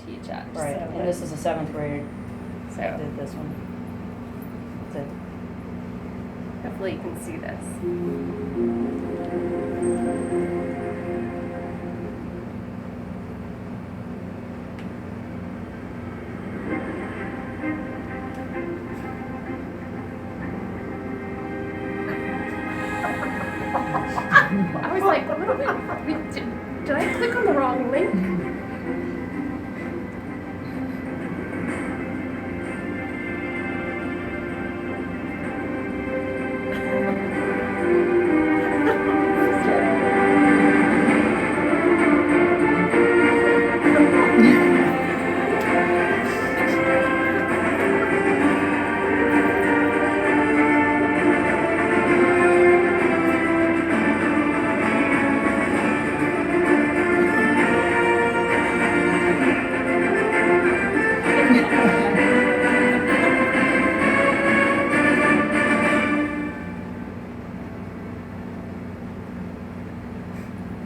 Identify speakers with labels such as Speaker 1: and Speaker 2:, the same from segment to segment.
Speaker 1: teach us.
Speaker 2: Right,
Speaker 1: So
Speaker 2: and this is a 7th grade
Speaker 1: So
Speaker 2: that did this one. So,
Speaker 1: hopefully you can see this. I was like, what did I click on the wrong link?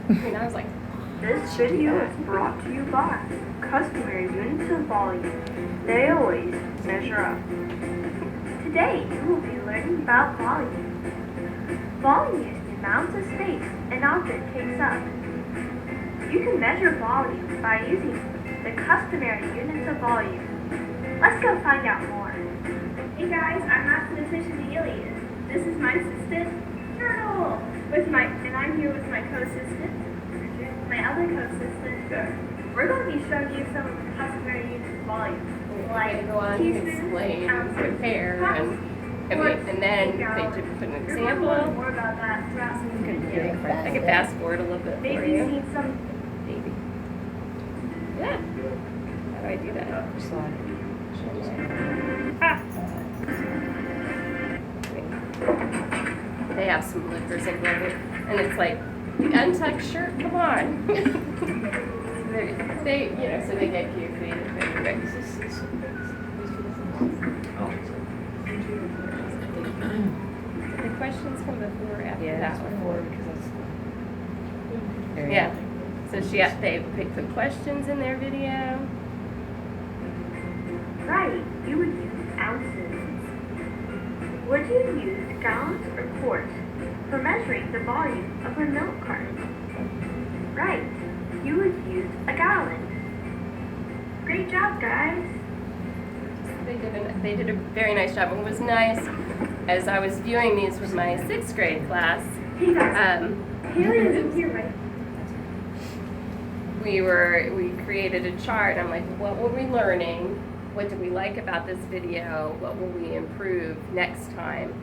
Speaker 1: And I was like,
Speaker 3: This video is brought to you by Customary Units of Volume. They always measure up. Today you will be learning about volume. Volume is the amount of space an object takes up. You can measure volume by using the Customary Units of Volume. Let's go find out more.
Speaker 4: Hey guys, I'm mathematician Alien. This is my assistant, Turtle. And I'm here with my co-assistant, my other co-assistant. We're going to be showing you some of the customary units of volume, like
Speaker 1: go on and explain, compare, and then they just put an example.
Speaker 4: Learn more about that throughout some videos.
Speaker 1: I can fast forward a little bit for
Speaker 4: Maybe
Speaker 1: you.
Speaker 4: you've seen some.
Speaker 1: Maybe. Yeah. How do I do that?
Speaker 2: slide.
Speaker 1: They have some liquors included, and it's like the untucked shirt. Come on. So they get cute creative. The questions come before or after
Speaker 2: Yeah,
Speaker 1: that
Speaker 2: that's
Speaker 1: one?
Speaker 2: before because that's.
Speaker 1: Yeah. So they pick the questions in their video.
Speaker 3: Right, you would use ounces. Would you use gallons or quarts for measuring the volume of a milk carton? Right, you would use a gallon. Great job, guys.
Speaker 1: They did a very nice job. It was nice as I was viewing these with my 6th grade class.
Speaker 4: Hey guys, Haley isn't here, right?
Speaker 1: We created a chart. I'm like, what were we learning? What did we like about this video? What will we improve next time?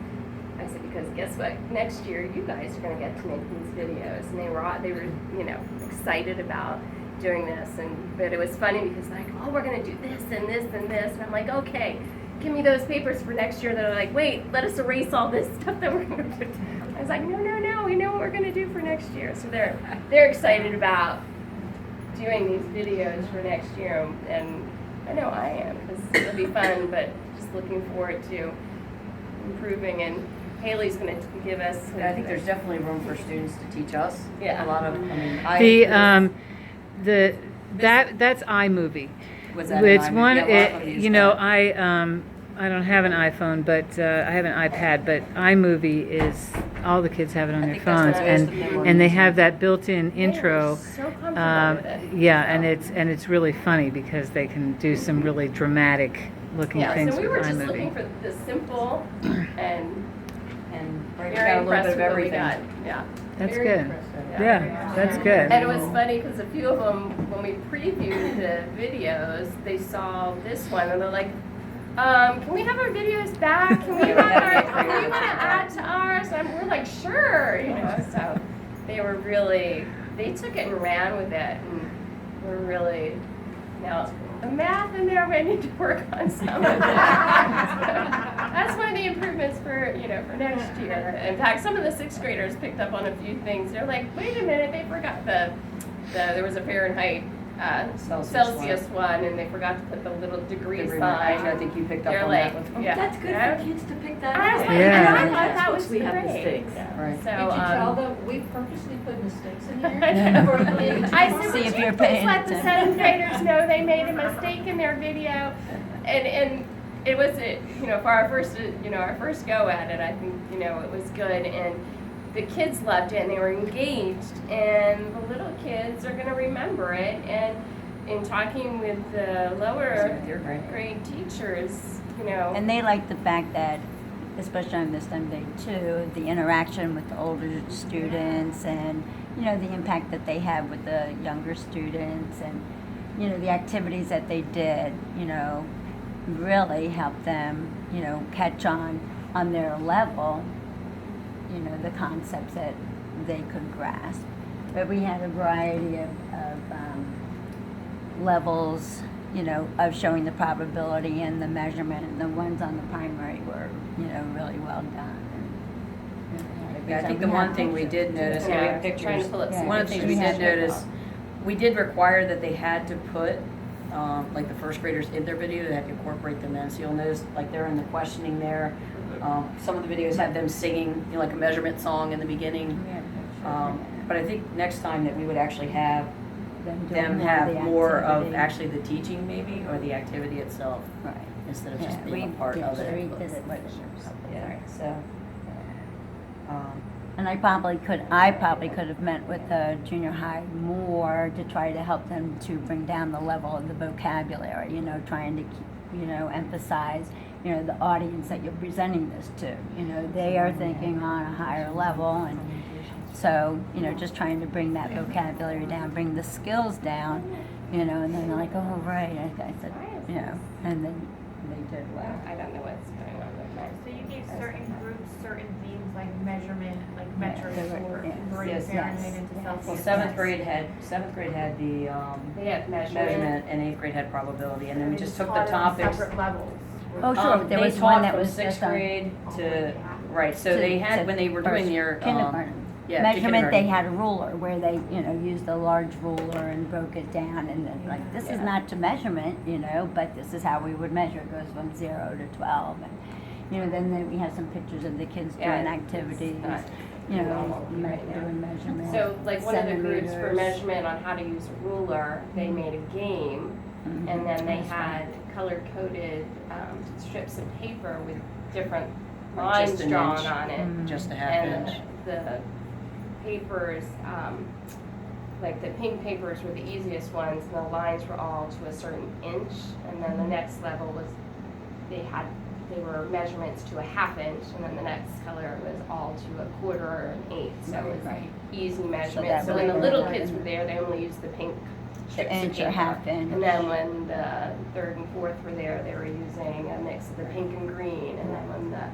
Speaker 1: I said, because guess what? Next year, you guys are going to get to make these videos. And they were excited about doing this. But it was funny because like, oh, we're going to do this and this and this. And I'm like, okay, give me those papers for next year. They're like, wait, let us erase all this stuff that we're going to do. I was like, no, we know what we're going to do for next year. So they're excited about doing these videos for next year, and I know I am, because it'll be fun, but just looking forward to improving, and Haley's going to give us...
Speaker 2: I think there's definitely room for students to teach us.
Speaker 1: Yeah.
Speaker 2: A lot of,
Speaker 5: That's iMovie.
Speaker 2: Was that
Speaker 5: It's
Speaker 2: an
Speaker 5: one,
Speaker 2: iMovie? Yeah, a lot of them use that.
Speaker 5: I don't have an iPhone, but I have an iPad. But iMovie is all the kids have it on
Speaker 2: I
Speaker 5: their
Speaker 2: think that's
Speaker 5: phones,
Speaker 2: what most of them are
Speaker 5: and they
Speaker 2: using.
Speaker 5: have that built-in
Speaker 1: They were
Speaker 5: intro.
Speaker 1: so comfortable with it.
Speaker 5: Yeah, and it's really funny because they can do some really dramatic looking
Speaker 1: Yeah,
Speaker 5: things
Speaker 1: so we
Speaker 5: with
Speaker 1: were just looking
Speaker 5: iMovie.
Speaker 1: for the simple and
Speaker 2: And break
Speaker 1: very
Speaker 2: out a little
Speaker 1: impressed
Speaker 2: bit of
Speaker 1: with what we
Speaker 2: everything.
Speaker 1: got. Yeah.
Speaker 5: That's
Speaker 1: Very
Speaker 5: good.
Speaker 1: impressed.
Speaker 5: Yeah, that's good.
Speaker 1: And it was funny because a few of them, when we previewed the videos, they saw this one and they're like, can we have our videos back? Can we want to add to ours? And we're like, sure, so they took it and ran with it, and we're really, now the math in there, we need to work on some of it. That's one of the improvements for next year. In fact, some of the 6th graders picked up on a few things. They're like, wait a minute, they forgot there was a Fahrenheit Celsius one, and they forgot to put the little degree sign.
Speaker 2: I think you picked up
Speaker 1: They're
Speaker 2: on
Speaker 1: like,
Speaker 2: that with
Speaker 1: yeah.
Speaker 6: That's good
Speaker 1: Yeah.
Speaker 6: for kids to pick that
Speaker 1: I was
Speaker 6: up.
Speaker 1: like,
Speaker 5: Yeah.
Speaker 1: I thought that was
Speaker 6: We have
Speaker 1: great.
Speaker 6: mistakes.
Speaker 2: Right.
Speaker 1: So,
Speaker 6: Did you tell them we purposely put mistakes in here? For you to
Speaker 1: I
Speaker 6: find?
Speaker 1: said,
Speaker 2: See
Speaker 1: would
Speaker 2: if
Speaker 1: you
Speaker 2: you're
Speaker 1: please
Speaker 2: paying
Speaker 1: let the
Speaker 2: attention."
Speaker 1: 7th graders know they made a mistake in their video? And it was, for our first, our first go at it, I think, it was good. And the kids loved it and they were engaged. And the little kids are going to remember it. And in talking with the lower grade teachers,
Speaker 7: And they like the fact that, especially on this STEM day too, the interaction with the older students and, the impact that they have with the younger students and, the activities that they did, really helped them, catch on their level, the concepts that they could grasp. But we had a variety of levels, of showing the probability and the measurement, and the ones on the primary were, really well done.
Speaker 2: Yeah, I think the one thing we did notice, we have pictures.
Speaker 1: Trying to pull up some
Speaker 2: One of the things we
Speaker 1: pictures.
Speaker 2: did notice, we did require that they had to put, like the first graders in their video, they had to incorporate them in. So you'll notice, like they're in the questioning there. Some of the videos have them singing, like a measurement song in the beginning. But I think next time that we would actually have them have more of actually the teaching maybe, or the activity itself,
Speaker 7: Right.
Speaker 2: instead of just being a part of it.
Speaker 7: We did it with
Speaker 2: Yeah, so.
Speaker 7: And I probably could have met with the junior high more to try to help them to bring down the level of the vocabulary, trying to keep, emphasize, the audience that you're presenting this to. They are thinking on a higher level, and so, just trying to bring that vocabulary down, bring the skills down, and then they're like, oh, right, I said, and then they did well.
Speaker 1: I don't know what's going on with that.
Speaker 8: So you gave certain groups certain themes like measurement, like metrics,
Speaker 7: they were-
Speaker 8: or
Speaker 7: yes,
Speaker 8: converting
Speaker 2: yes,
Speaker 8: Fahrenheit into
Speaker 7: yes.
Speaker 8: Celsius.
Speaker 2: Well, seventh grade had the
Speaker 1: They have
Speaker 2: measurement, and 8th grade had probability, and then we
Speaker 8: They
Speaker 2: just took the
Speaker 8: taught it on
Speaker 2: topics.
Speaker 8: Separate levels.
Speaker 7: Oh, sure, there
Speaker 2: They
Speaker 7: was one
Speaker 2: taught
Speaker 7: that
Speaker 2: from
Speaker 7: was
Speaker 2: 6th
Speaker 7: just on
Speaker 2: grade to, right, so they had, when they were doing their,
Speaker 7: kindergarten.
Speaker 2: yeah, to
Speaker 7: Measurement, they
Speaker 2: kindergarten.
Speaker 7: had a ruler where they, used a large ruler and broke it down, and then like, this is not to measurement, but this is how we would measure. It goes from 0 to 12, and then we have some pictures of the kids doing
Speaker 1: Yeah,
Speaker 7: activities,
Speaker 1: it's not normal right now.
Speaker 7: doing measurement.
Speaker 1: So, like, one of the groups for
Speaker 7: centimeters.
Speaker 1: measurement on how to use a ruler, they made a game,
Speaker 7: Mhm.
Speaker 1: and then they had color-coded strips of paper with different
Speaker 2: Like
Speaker 1: lines
Speaker 2: just an
Speaker 1: drawn
Speaker 2: inch.
Speaker 1: on it.
Speaker 7: Mhm.
Speaker 2: Just a half
Speaker 1: And
Speaker 2: inch.
Speaker 1: the papers, like the pink papers were the easiest ones, and the lines were all to a certain inch, and then the next level was, they were measurements to a half inch, and then the next color was all to a quarter or an eighth, so it was
Speaker 7: Right.
Speaker 1: easy measurement.
Speaker 7: that
Speaker 1: So
Speaker 7: way
Speaker 1: when the
Speaker 7: they
Speaker 1: little
Speaker 7: were-
Speaker 1: kids were there, they only used the pink strips of
Speaker 7: inch or
Speaker 1: paper.
Speaker 7: half inch.
Speaker 1: And then when the 3rd and 4th were there, they were using a mix of the pink and green, and then when the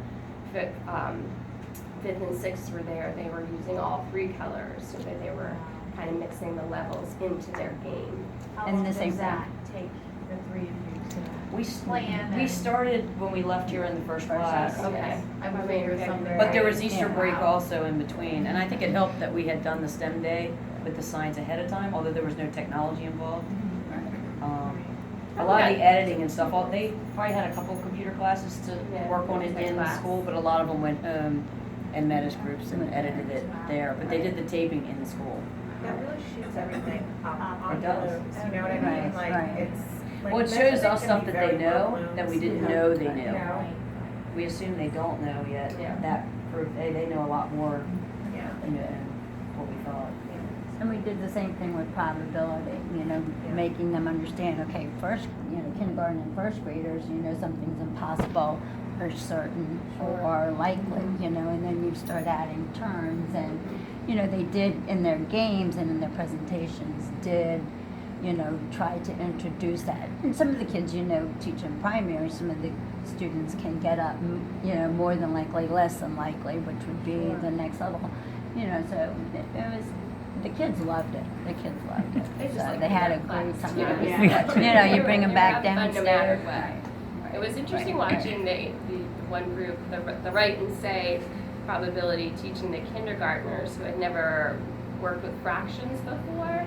Speaker 1: 5th and 6th were there, they were using all 3 colors, so that they were kind of mixing the levels into their game.
Speaker 8: How
Speaker 7: And
Speaker 8: long
Speaker 7: the same
Speaker 8: does that take the 3 of you plan
Speaker 2: We
Speaker 8: and-
Speaker 2: started when we left here in the first class.
Speaker 1: Okay.
Speaker 8: I would figure something.
Speaker 2: But there was Easter
Speaker 7: Yeah.
Speaker 2: break also in between, and I think it helped that we had done the STEM day with the signs ahead of time, although there was no technology involved. A lot of the editing and stuff, they probably had a couple of computer classes to
Speaker 1: Yeah,
Speaker 2: work on it
Speaker 1: their
Speaker 2: in
Speaker 1: class.
Speaker 2: school, but a lot of them went home and met as groups and edited it there, but they did the taping in the school.
Speaker 6: That really shoots everything up on
Speaker 2: It does.
Speaker 6: balloons, you know what I mean?
Speaker 7: Right,
Speaker 6: Like,
Speaker 7: right.
Speaker 6: it's. like,
Speaker 2: Well, it shows
Speaker 6: measurement
Speaker 2: us
Speaker 6: can
Speaker 2: stuff
Speaker 6: be
Speaker 2: that they
Speaker 6: very
Speaker 2: know
Speaker 6: balloons,
Speaker 2: that we didn't
Speaker 6: you
Speaker 2: know they
Speaker 6: You
Speaker 2: knew.
Speaker 6: know?
Speaker 2: We assume they don't know yet.
Speaker 1: Yeah.
Speaker 2: That proved, hey, they know a lot more
Speaker 6: Yeah.
Speaker 2: than what we thought.
Speaker 7: And we did the same thing with probability, making them understand, okay, kindergarten and first graders, something's impossible or certain or likely, and then you start adding terms, and, they did in their games and in their presentations did, try to introduce that. And some of the kids, teach in primary, some of the students can get up, more than likely, less than likely, which would be the next level, so it was, the kids loved it. The kids loved it.
Speaker 1: They just
Speaker 7: So
Speaker 1: like
Speaker 7: they
Speaker 1: to
Speaker 7: had a
Speaker 1: have
Speaker 7: great
Speaker 1: class.
Speaker 7: time.
Speaker 1: Yeah.
Speaker 7: You bring them back
Speaker 1: They were having fun no matter
Speaker 7: downstairs.
Speaker 1: what. It was interesting watching the one group, the Write and Say probability, teaching the kindergartners who had never worked with fractions before.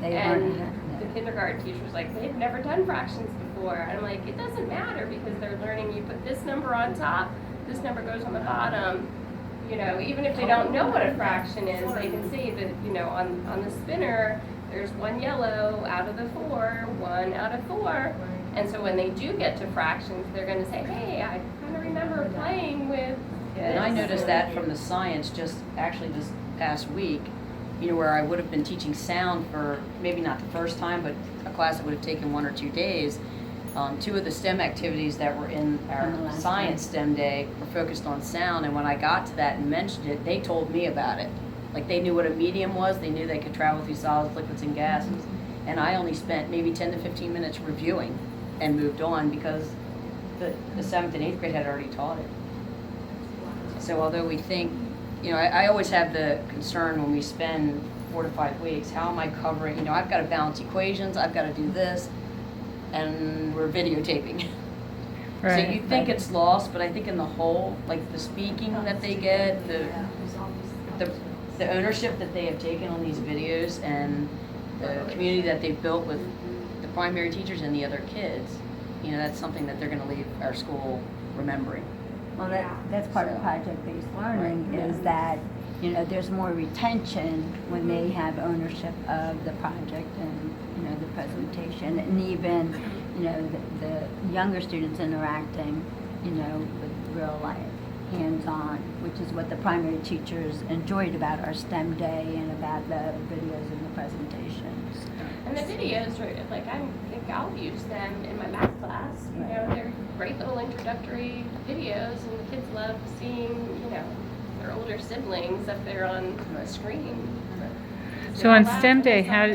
Speaker 7: They
Speaker 1: And
Speaker 7: learned
Speaker 1: the kindergarten teacher was like, they've never done fractions before. And I'm like, it doesn't matter because they're learning. You put this number on top, this number goes on the bottom. You know, even if they don't know what a fraction is, they can see that, you know, on the spinner, there's one yellow out of the 4, 1 out of 4. And so when they do get to fractions, they're going to say, hey, I kind of remember playing with
Speaker 2: Yeah, and I
Speaker 1: this.
Speaker 2: noticed that from the science just actually this past week, you know, where I would have been teaching sound for maybe not the first time, but a class that would have taken 1 or 2 days. 2 of the STEM activities that were in our
Speaker 7: In the last
Speaker 2: science STEM day were focused on sound, and when I got to that and mentioned it, they told me about it. Like they knew what a medium was, they knew they could travel through solids, liquids, and gases, and I only spent maybe 10 to 15 minutes reviewing and moved on because the 7th and 8th grade had already taught it. So although we think, you know, I always have the concern when we spend 4 to 5 weeks, how am I covering, you know, I've got to balance equations, I've got to do this, and we're videotaping. So
Speaker 5: Right.
Speaker 2: you think it's lost, but I think in the whole, like the speaking that they get, the ownership that they have taken on these videos and the community that they've built with the primary teachers and the other kids, you know, that's something that they're going to leave our school remembering.
Speaker 7: Well, that's part of project-based learning
Speaker 2: Right,
Speaker 7: is that, you know, there's more retention when they have ownership of the project and, you know, the presentation. And even, you know, the younger students interacting, you know, with real life, hands-on, which is what the primary teachers enjoyed about our STEM day and about the videos and the presentations.
Speaker 1: And the videos are like, I think I'll use them in my math class. You know, they're great little introductory videos, and the kids love seeing, you know, their older siblings up there on the screen.
Speaker 5: So on STEM Day, how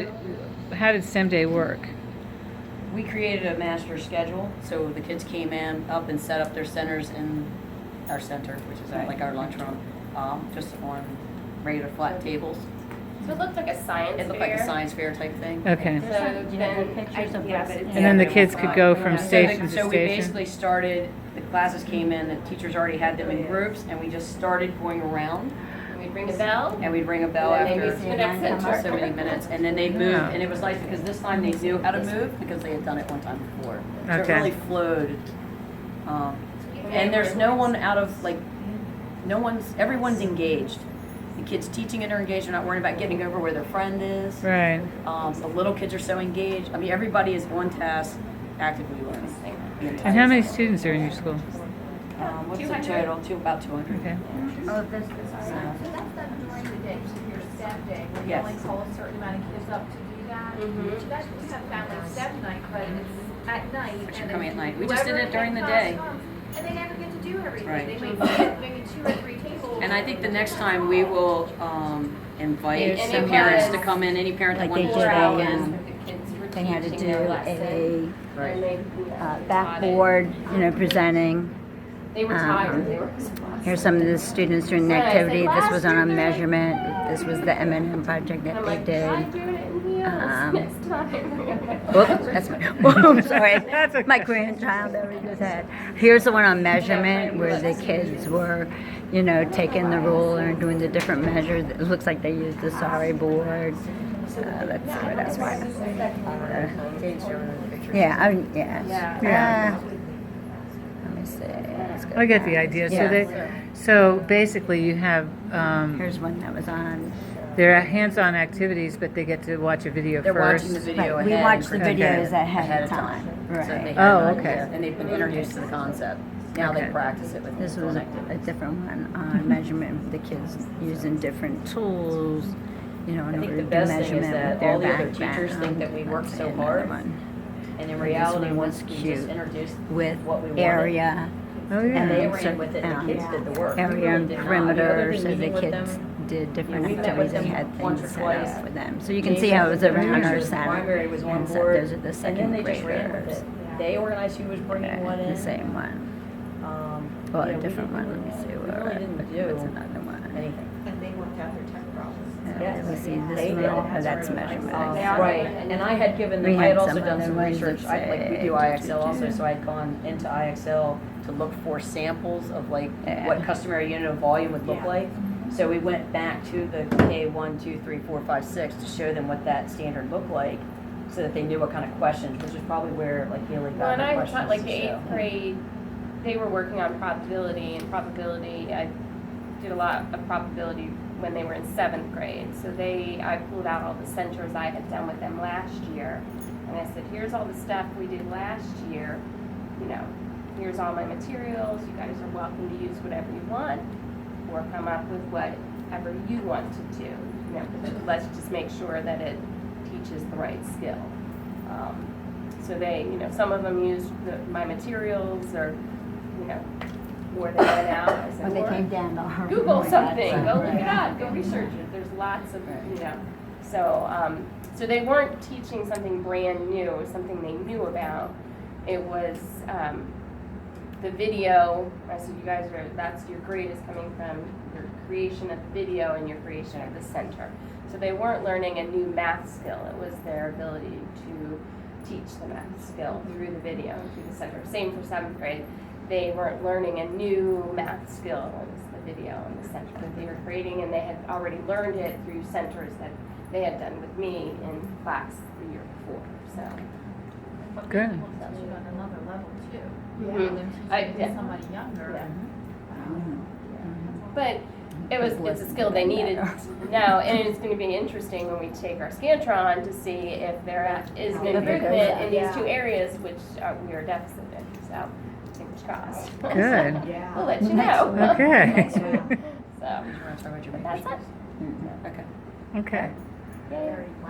Speaker 5: did STEM Day work?
Speaker 2: We created a master schedule, so the kids came in up and set up their centers in our center, which is like our lunchroom, just on regular flat tables.
Speaker 1: So it looked like a science
Speaker 2: It looked
Speaker 1: fair.
Speaker 2: like a science fair type thing.
Speaker 5: Okay.
Speaker 1: So
Speaker 7: Do you have
Speaker 1: then,
Speaker 7: pictures of
Speaker 1: yeah,
Speaker 7: this?
Speaker 1: but it's.
Speaker 5: And then the kids could go from
Speaker 7: Yeah.
Speaker 5: station to
Speaker 2: So we
Speaker 5: station?
Speaker 2: basically started, the classes came in, the teachers already had them in groups, and we just started going around,
Speaker 1: We'd ring a bell.
Speaker 2: and we'd ring a bell
Speaker 1: And then maybe
Speaker 2: after
Speaker 1: see the next center.
Speaker 2: so many minutes, and then they'd move,
Speaker 5: Yeah.
Speaker 2: and it was like, because this time they knew how to move, because they had done it one time before. So it
Speaker 5: Okay.
Speaker 2: really flowed. And there's no one out of, like, everyone's engaged. The kids teaching it are engaged, they're not worrying about getting over where their friend is.
Speaker 5: Right.
Speaker 2: The little kids are so engaged. I mean, everybody is on task, actively learning. the entire
Speaker 5: And how many
Speaker 2: time.
Speaker 5: students are in your school?
Speaker 2: What's the total? About 200.
Speaker 5: Okay.
Speaker 7: Oh, this is,
Speaker 8: So that's done during the day, so your STEM day, where you
Speaker 2: Yes.
Speaker 8: only call a certain amount of kids up to do that.
Speaker 1: Mhm.
Speaker 8: So that, we have family STEM night, but it's at night.
Speaker 2: Which are
Speaker 8: and
Speaker 2: coming
Speaker 8: then
Speaker 2: at night. We just did
Speaker 8: whoever
Speaker 2: it during
Speaker 8: in
Speaker 2: the
Speaker 8: class
Speaker 2: day.
Speaker 8: comes, and they never get to do everything.
Speaker 2: Right.
Speaker 8: They might get maybe 2 or 3 tables.
Speaker 2: And I think the next time we will invite
Speaker 1: There's
Speaker 2: some
Speaker 1: some
Speaker 2: parents to
Speaker 1: parents-
Speaker 2: come in, any parent that
Speaker 7: Like they
Speaker 2: wants
Speaker 7: did
Speaker 2: to
Speaker 7: a,
Speaker 2: walk in.
Speaker 1: The kids were
Speaker 7: they had to
Speaker 1: teaching
Speaker 7: do
Speaker 1: their
Speaker 7: a
Speaker 1: lesson.
Speaker 2: Right.
Speaker 1: And they,
Speaker 7: backboard, you know, presenting.
Speaker 1: They were tired. They were exhausted.
Speaker 7: Here's some of the students doing the
Speaker 1: Right,
Speaker 7: activity.
Speaker 1: it's like
Speaker 7: This was on a
Speaker 1: last year, they're like-
Speaker 7: measurement. This was the M&M project
Speaker 1: And
Speaker 7: that
Speaker 1: I'm
Speaker 7: they
Speaker 1: like, try
Speaker 7: did.
Speaker 1: doing it in heels next time.
Speaker 7: Whoops, that's my, whoop, sorry.
Speaker 5: That's okay.
Speaker 7: My grandchild that we just had. Here's the one on measurement where the kids were, you know, taking the ruler and doing the different measures. It looks like they used the sorry board. Let's see what else we have. Yeah, I mean, yeah.
Speaker 5: Yeah.
Speaker 7: Let me see. Let's go
Speaker 5: I get the
Speaker 7: back.
Speaker 5: idea.
Speaker 7: Yeah.
Speaker 5: So basically you have,
Speaker 7: Here's one that was on.
Speaker 5: there are hands-on activities, but they get to watch a video
Speaker 2: They're
Speaker 5: first.
Speaker 2: watching the video
Speaker 7: Right, we
Speaker 2: ahead.
Speaker 7: watch the
Speaker 2: and
Speaker 7: videos
Speaker 2: prepare
Speaker 7: ahead of time.
Speaker 2: So they
Speaker 7: Right.
Speaker 2: have
Speaker 5: Oh,
Speaker 2: an
Speaker 5: okay.
Speaker 2: idea, and they've been introduced to the concept. Now
Speaker 5: Okay.
Speaker 2: they practice it with
Speaker 7: This was
Speaker 2: hands-on
Speaker 7: a
Speaker 2: activities.
Speaker 7: different one on measurement. The kids using different tools, you know, in
Speaker 2: I think
Speaker 7: order
Speaker 2: the
Speaker 7: to do
Speaker 2: best thing is
Speaker 7: measurement
Speaker 2: that
Speaker 7: with their
Speaker 2: all the other
Speaker 7: background.
Speaker 2: teachers think that we work
Speaker 7: Let's
Speaker 2: so
Speaker 7: see, another
Speaker 2: hard.
Speaker 7: one.
Speaker 2: And in
Speaker 7: This
Speaker 2: reality,
Speaker 7: one
Speaker 2: once
Speaker 7: was
Speaker 2: we
Speaker 7: cute.
Speaker 2: just introduced
Speaker 7: With
Speaker 2: what we wanted,
Speaker 7: area,
Speaker 5: Oh,
Speaker 2: and they
Speaker 5: yeah.
Speaker 2: ran with it, and the kids did the work. We
Speaker 7: area
Speaker 2: really
Speaker 7: and
Speaker 2: did not.
Speaker 7: perimeter,
Speaker 2: Other than
Speaker 7: so the
Speaker 2: meeting with
Speaker 7: kids
Speaker 2: them,
Speaker 7: did different
Speaker 2: we met with
Speaker 7: activities and
Speaker 2: them
Speaker 7: had
Speaker 2: once
Speaker 7: things
Speaker 2: or
Speaker 7: set
Speaker 2: twice.
Speaker 7: up for them. So you can
Speaker 2: Gave
Speaker 7: see
Speaker 2: them
Speaker 7: how it was
Speaker 2: the
Speaker 7: around our
Speaker 2: pictures, the
Speaker 7: center.
Speaker 2: primary was on
Speaker 7: And so
Speaker 2: board,
Speaker 7: those are the
Speaker 2: and then
Speaker 7: second
Speaker 2: they just ran with
Speaker 7: graders.
Speaker 2: it. They organized who was bringing what in.
Speaker 7: The same one. Well,
Speaker 2: you
Speaker 7: a
Speaker 2: know,
Speaker 7: different
Speaker 2: we
Speaker 7: one. Let me see
Speaker 2: we
Speaker 7: what.
Speaker 2: really didn't do
Speaker 7: What's another one?
Speaker 2: anything.
Speaker 8: And they worked out their tech problems.
Speaker 2: Yes.
Speaker 7: Let me see
Speaker 2: They
Speaker 7: this
Speaker 2: did.
Speaker 7: one. Oh, that's measurement.
Speaker 2: Right, and I had given them,
Speaker 7: We
Speaker 2: I had
Speaker 7: had
Speaker 2: also
Speaker 7: some
Speaker 2: done
Speaker 7: other
Speaker 2: some
Speaker 7: ones
Speaker 2: research,
Speaker 7: that
Speaker 2: like we
Speaker 7: say
Speaker 2: do IXL also,
Speaker 7: do.
Speaker 2: so I'd gone into IXL to look for samples of like
Speaker 7: Yeah.
Speaker 2: what customary unit of volume would look
Speaker 8: Yeah.
Speaker 2: like. So we went back to the K1, 2, 3, 4, 5, 6 to show them what that standard looked like. so that they knew what kind of questions, which is probably where like Haley
Speaker 1: Well,
Speaker 2: got
Speaker 1: and
Speaker 2: her
Speaker 1: I
Speaker 2: questions
Speaker 1: taught like
Speaker 2: to
Speaker 1: the
Speaker 2: show.
Speaker 1: 8th grade, they were working on probability, and probability, I did a lot of probability when they were in 7th grade. So I pulled out all the centers I had done with them last year, and I said, here's all the stuff we did last year, you know, here's all my materials, you guys are welcome to use whatever you want, or come up with whatever you want to do. You know, but let's just make sure that it teaches the right skill. So they, you know, some of them used my materials, or, you know, more than went out. I said,
Speaker 7: When they
Speaker 1: "Or
Speaker 7: came down the harbor.
Speaker 1: Google
Speaker 7: like
Speaker 1: something,
Speaker 7: that,
Speaker 1: go
Speaker 7: right.
Speaker 1: look it up, go research it. There's lots of, you know. So they weren't teaching something brand new, it was something they knew about. It was the video. I said, you guys that's your grade is coming from your creation of the video and your creation of the center. So they weren't learning a new math skill. It was their ability to teach the math skill through the video and through the center. Same for 7th grade. They weren't learning a new math skill. It was the video and the center that they were creating, and they had already learned it through centers that they had done with me in class the year before. So.
Speaker 6: But
Speaker 5: Good.
Speaker 6: being able to teach it on another level too.
Speaker 1: Mhm.
Speaker 6: Rather than teaching
Speaker 1: I-
Speaker 6: it
Speaker 1: yeah.
Speaker 6: to somebody younger.
Speaker 1: Yeah.
Speaker 6: Wow.
Speaker 1: But it's a skill they needed now, and it's going to be interesting when we take our Scantron to see if there is an
Speaker 7: If it goes
Speaker 1: improvement
Speaker 7: up.
Speaker 1: in these two areas, which we are deficit in. So, fingers crossed.
Speaker 5: Good.
Speaker 1: We'll let you know.
Speaker 5: Okay.
Speaker 1: So,
Speaker 2: Did you want to talk about your
Speaker 1: but that's
Speaker 2: matrix?
Speaker 1: it.
Speaker 2: Okay.
Speaker 5: Okay.
Speaker 1: Yay.
Speaker 6: Very wow.